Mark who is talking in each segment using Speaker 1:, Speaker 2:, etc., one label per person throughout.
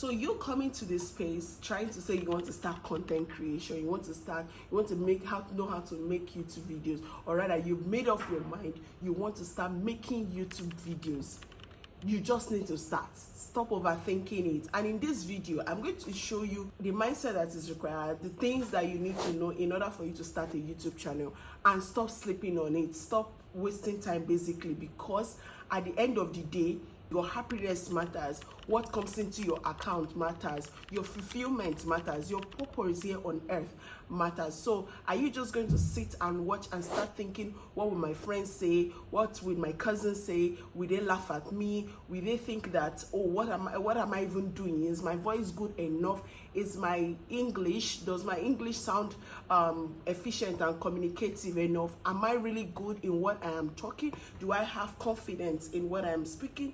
Speaker 1: So you coming to this space trying to say you want to start content creation, you want to know how to make YouTube videos, or rather you've made up your mind you want to start making YouTube videos. You just need to stop overthinking it. And in this video I'm going to show you the mindset that is required, the things that you need to know in order for you to start a YouTube channel, and stop sleeping on it, stop wasting time basically, because at the end of the day your happiness matters, what comes into your account matters, your fulfillment matters, your purpose here on earth matters. So are you just going to sit and watch and start thinking, what will my friends say, what will my cousins say, will they laugh at me, will they think that, oh, what am I even doing, is my voice good enough, is my English, does my English sound efficient and communicative enough, am I really good in what I am talking, do I have confidence in what I am speaking?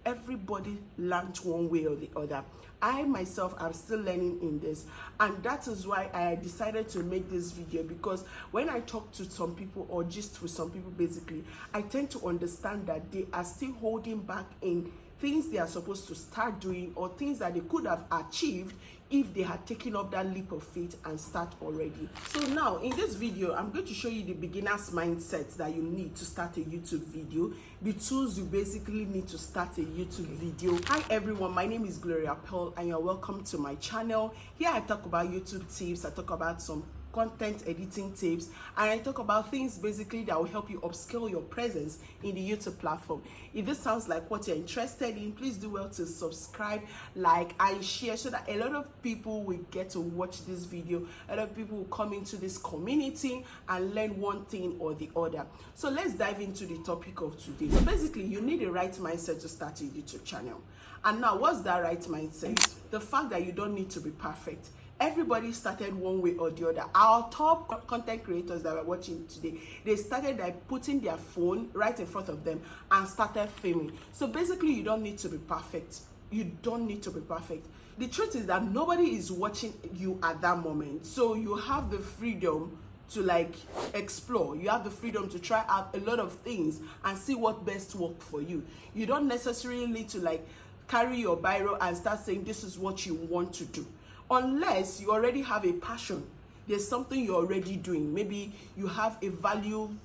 Speaker 1: Everybody learns one way or the other. I myself am still learning in this, and that is why I decided to make this video, because when I talk to some people or gist with some people basically, I tend to understand that they are still holding back in things they are supposed to start doing, or things that they could have achieved if they had taken up that leap of faith and start already. So now in this video I'm going to show you the beginner's mindset that you need to start a YouTube video, the tools you basically need to start a YouTube video. Hi everyone, my name is Gloria Pearl and you're welcome to my channel. Here I talk about YouTube tips, I talk about some content editing tips, and I talk about things basically that will help you upscale your presence in the YouTube platform. If this sounds like what you're interested in, please do well to subscribe, like, and share, so that a lot of people will get to watch this video, a lot of people will come into this community and learn one thing or the other. So let's dive into the topic of today. So basically you need a right mindset to start a YouTube channel. And now what's that right mindset? The fact that you don't need to be perfect. Everybody started one way or the other. Our top content creators that we're watching today, they started by putting their phone right in front of them and started filming. So basically you don't need to be perfect. You don't need to be perfect. The truth is that nobody is watching you at that moment. So you have the freedom to like explore. You have the freedom to try out a lot of things and see what best works for you. You don't necessarily need to like carry your biro and start saying this is what you want to do. Unless you already have a passion, there's something you're already doing. Maybe you have a valued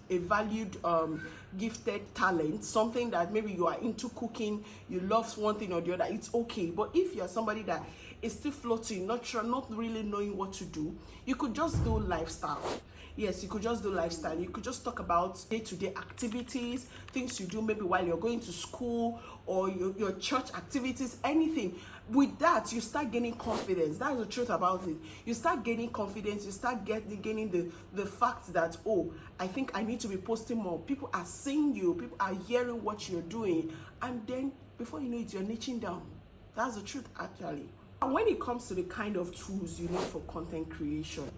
Speaker 1: gifted talent, something that maybe you are into cooking, you love one thing or the other, it's okay. But if you're somebody that is still floating, not sure, not really knowing what to do, you could just do lifestyle. Yes, you could just do lifestyle. You could just talk about day-to-day activities, things you do maybe while you're going to school, or your church activities, anything. With that, you start gaining confidence. That's the truth about it. You start gaining confidence. You start gaining the fact that, oh, I think I need to be posting more. People are seeing you. People are hearing what you're doing. And then, before you know it, you're niching down. That's the truth, actually. And when it comes to the kind of tools you need for content creation,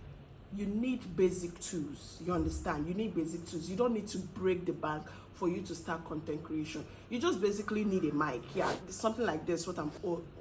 Speaker 1: you need basic tools. You understand? You need basic tools. You don't need to break the bank for you to start content creation. You just basically need a mic. Yeah, something like this, what I'm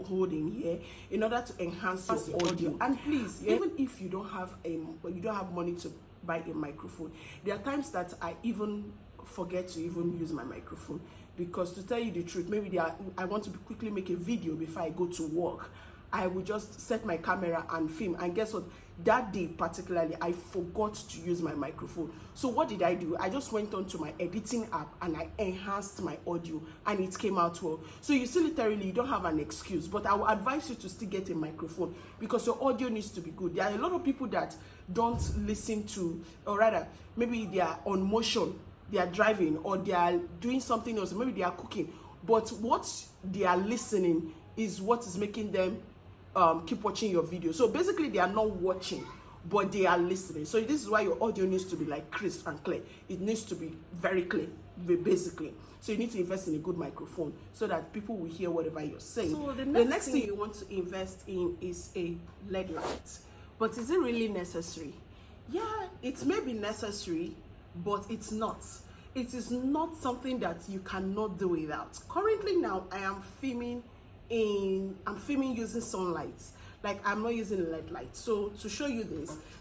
Speaker 1: holding here, in order to enhance your audio. And please, even if you don't have money to buy a microphone, there are times that I even forget to even use my microphone, because to tell you the truth, maybe I want to quickly make a video before I go to work. I would just set my camera and film, and guess what, that day particularly I forgot to use my microphone. So what did I do? I just went on to my editing app and I enhanced my audio, and it came out well. So you see, literally you don't have an excuse, but I will advise you to still get a microphone, because your audio needs to be good. There are a lot of people that don't listen to, or rather maybe they are on motion, they are driving, or they are doing something else, maybe they are cooking, but what they are listening is what is making them keep watching your video. So basically they are not watching, but they are listening. So this is why your audio needs to be like crisp and clear. It needs to be very clear, basically. So you need to invest in a good microphone so that people will hear whatever you're saying. So the next thing you want to invest in is a LED light. But is it really necessary? Yeah, it may be necessary, but it's not. It is not something that you cannot do without. Currently now I am filming using sunlight. Like, I'm not using LED light. So to show you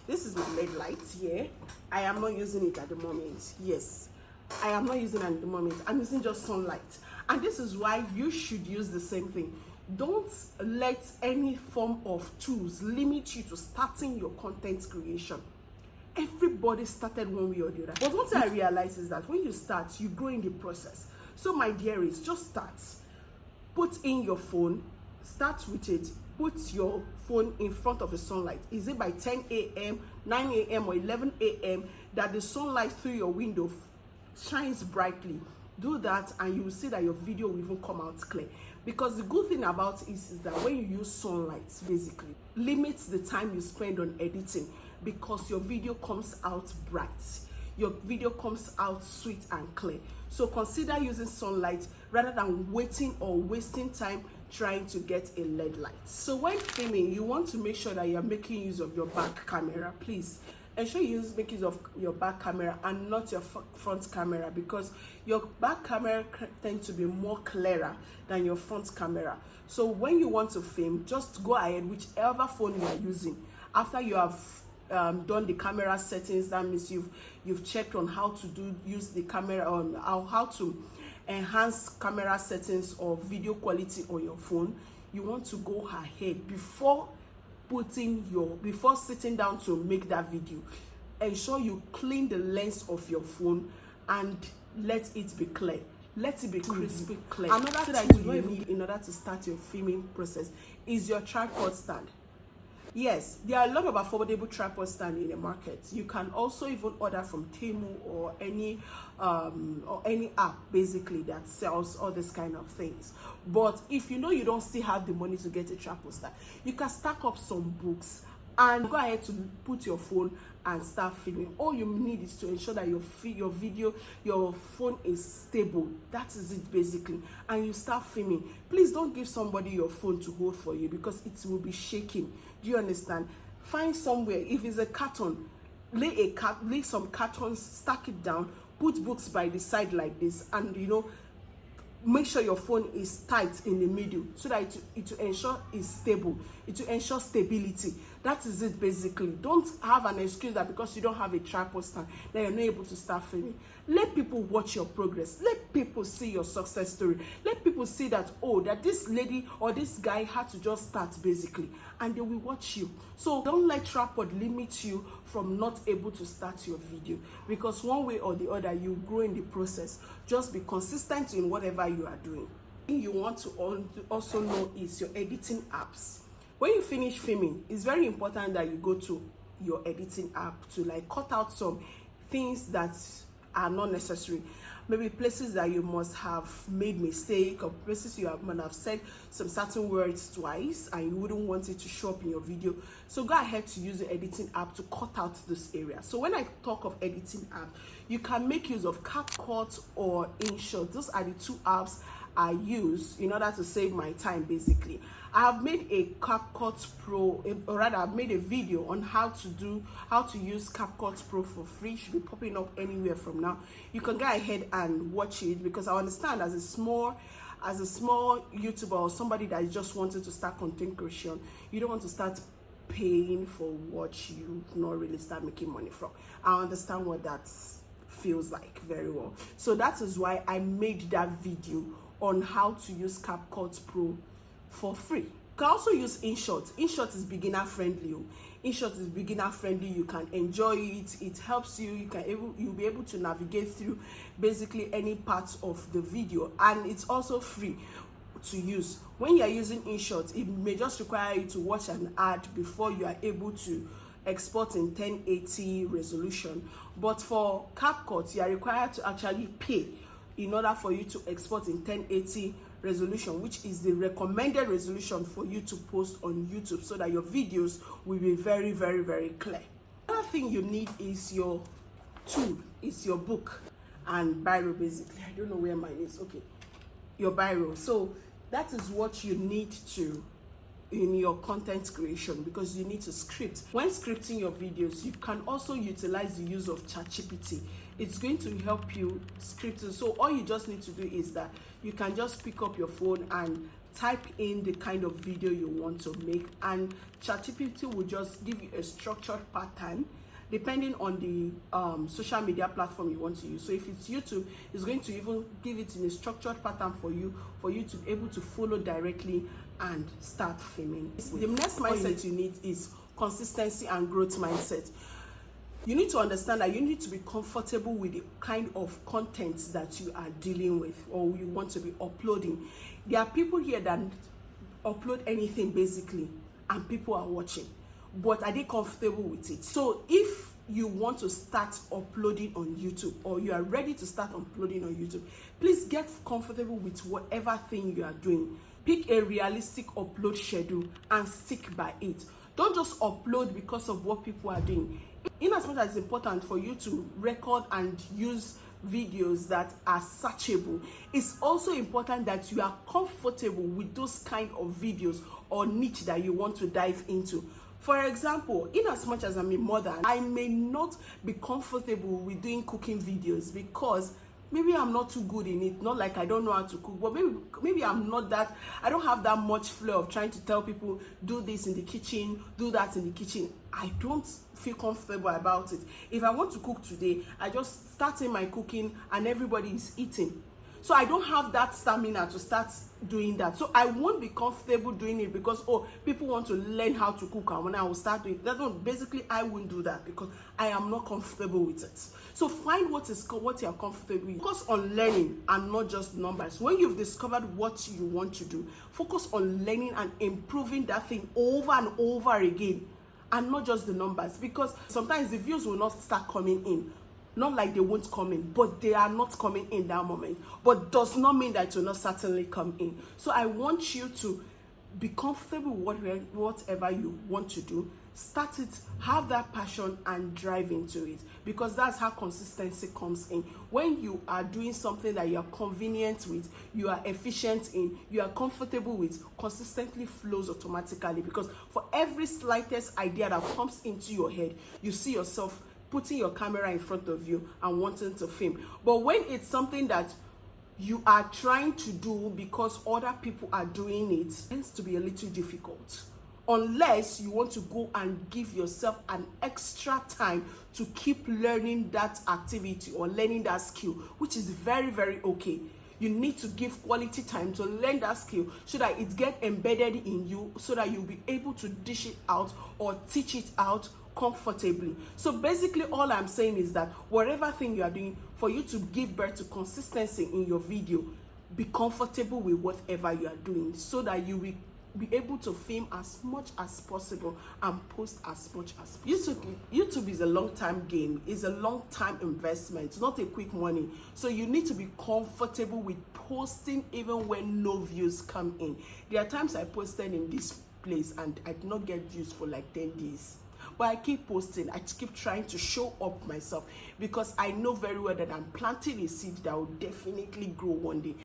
Speaker 1: this is my LED light here. I am not using it at the moment. Yes, I am not using it at the moment. I'm using just sunlight. And this is why you should use the same thing. Don't let any form of tools limit you to starting your content creation. Everybody started one way or the other. But one thing I realize is that when you start, you grow in the process. So my dearies, just start. Put in your phone, start with it. Put your phone in front of the sunlight. Is it by 10 a.m., 9 a.m. or 11 a.m. that the sunlight through your window shines brightly? Do that and you will see that your video will even come out clear. Because the good thing about it is that when you use sunlight, basically, limits the time you spend on editing, because your video comes out bright. Your video comes out sweet and clear. So consider using sunlight rather than waiting or wasting time trying to get a LED light. So when filming, you want to make sure that you're making use of your back camera. Please ensure you make use of your back camera and not your front camera, because your back camera tends to be more clearer than your front camera. So when you want to film, just go ahead, whichever phone you are using. After you have done the camera settings, that means you've checked on how to use the camera, on how to enhance camera settings or video quality on your phone. You want to go ahead before sitting down to make that video. Ensure you clean the lens of your phone and let it be clear. Let it be crispy clear. Another thing you need in order to start your filming process is your tripod stand. Yes, there are a lot of affordable tripod stand in the market. You can also even order from Temu or any app basically that sells all this kind of things. But if you know you don't still have the money to get a tripod stand, you can stack up some books and go ahead to put your phone and start filming. All you need is to ensure that your phone is stable. That is it basically. And you start filming. Please don't give somebody your phone to hold for you, because it will be shaking. Do you understand? Find somewhere. If it's a carton, lay some cartons, stack it down, put books by the side like this, and make sure your phone is tight in the middle so that it will ensure it's stable. It will ensure stability. That is it basically. Don't have an excuse that because you don't have a tripod stand that you're not able to start filming. Let people watch your progress. Let people see your success story. Let people see that, oh, that this lady or this guy had to just start basically, and they will watch you. So don't let tripod limit you from not able to start your video, because one way or the other you grow in the process. Just be consistent in whatever you are doing. You want to also know is your editing apps. When you finish filming, it's very important that you go to your editing app to cut out some things that are not necessary. Maybe places that you must have made mistake, or places you might have said some certain words twice and you wouldn't want it to show up in your video. So go ahead to use the editing app to cut out this area. So when I talk of editing app, you can make use of CapCut or InShot. Those are the two apps I use in order to save my time basically. I have made a CapCut Pro, or rather I've made a video on how to use CapCut Pro for free. It should be popping up anywhere from now. You can go ahead and watch it, because I understand as a small YouTuber or somebody that just wanted to start content creation, you don't want to start paying for what you not really start making money from. I understand what that feels like very well. So that is why I made that video on how to use CapCut Pro for free. You can also use InShot. InShot is beginner friendly. InShot is beginner friendly. You can enjoy it. It helps you. You'll be able to navigate through basically any parts of the video, and it's also free to use. When you are using InShot, it may just require you to watch an ad before you are able to export in 1080 resolution. But for CapCut, you are required to actually pay in order for you to export in 1080 resolution, which is the recommended resolution for you to post on YouTube, so that your videos will be very, very, very clear. Another thing you need is your tool. It's your book and biro basically. I don't know where mine is. Okay, your biro. So that is what you need to in your content creation, because you need to script. When scripting your videos, you can also utilize the use of ChatGPT. It's going to help you script. So all you just need to do is that you can just pick up your phone and type in the kind of video you want to make, and ChatGPT will just give you a structured pattern depending on the social media platform you want to use. So if it's YouTube, it's going to even give it in a structured pattern for you to be able to follow directly and start filming. The next mindset you need is consistency and growth mindset. You need to understand that you need to be comfortable with the kind of content that you are dealing with or you want to be uploading. There are people here that upload anything basically and people are watching, but are they comfortable with it? So if you want to start uploading on YouTube or you are ready to start uploading on YouTube, please get comfortable with whatever thing you are doing. Pick a realistic upload schedule and stick by it. Don't just upload because of what people are doing. In as much as it's important for you to record and use videos that are searchable, it's also important that you are comfortable with those kind of videos or niche that you want to dive into. For example, in as much as I'm a mother, I may not be comfortable with doing cooking videos because maybe I'm not too good in it. Not like I don't know how to cook, but maybe I'm not that, I don't have that much flair of trying to tell people, do this in the kitchen, do that in the kitchen. I don't feel comfortable about it. If I want to cook today, I just start in my cooking and everybody is eating. So I don't have that stamina to start doing that. So I won't be comfortable doing it because, oh, people want to learn how to cook and when I will start doing that. Basically, I won't do that because I am not comfortable with it. So find what you are comfortable with. Focus on learning and not just numbers. When you've discovered what you want to do, focus on learning and improving that thing over and over again and not just the numbers, because sometimes the views will not start coming in. Not like they won't come in, but they are not coming in that moment. But does not mean that it will not certainly come in. So I want you to be comfortable with whatever you want to do. Start it, have that passion and drive into it, because that's how consistency comes in. When you are doing something that you are convenient with, you are efficient in, you are comfortable with, consistently flows automatically, because for every slightest idea that comes into your head, you see yourself putting your camera in front of you and wanting to film. But when it's something that you are trying to do because other people are doing it, it tends to be a little difficult. Unless you want to go and give yourself an extra time to keep learning that activity or learning that skill, which is very, very okay. You need to give quality time to learn that skill so that it gets embedded in you, so that you'll be able to dish it out or teach it out comfortably. So basically all I'm saying is that whatever thing you are doing, for you to give birth to consistency in your video, be comfortable with whatever you are doing so that you will be able to film as much as possible and post as much as possible. YouTube is a long-term game. It's a long-time investment. It's not a quick money. So you need to be comfortable with posting even when no views come in. There are times I posted in this place and I did not get views for like 10 days. But I keep posting, I keep trying to show up myself because I know very well that I'm planting a seed that will definitely grow one day.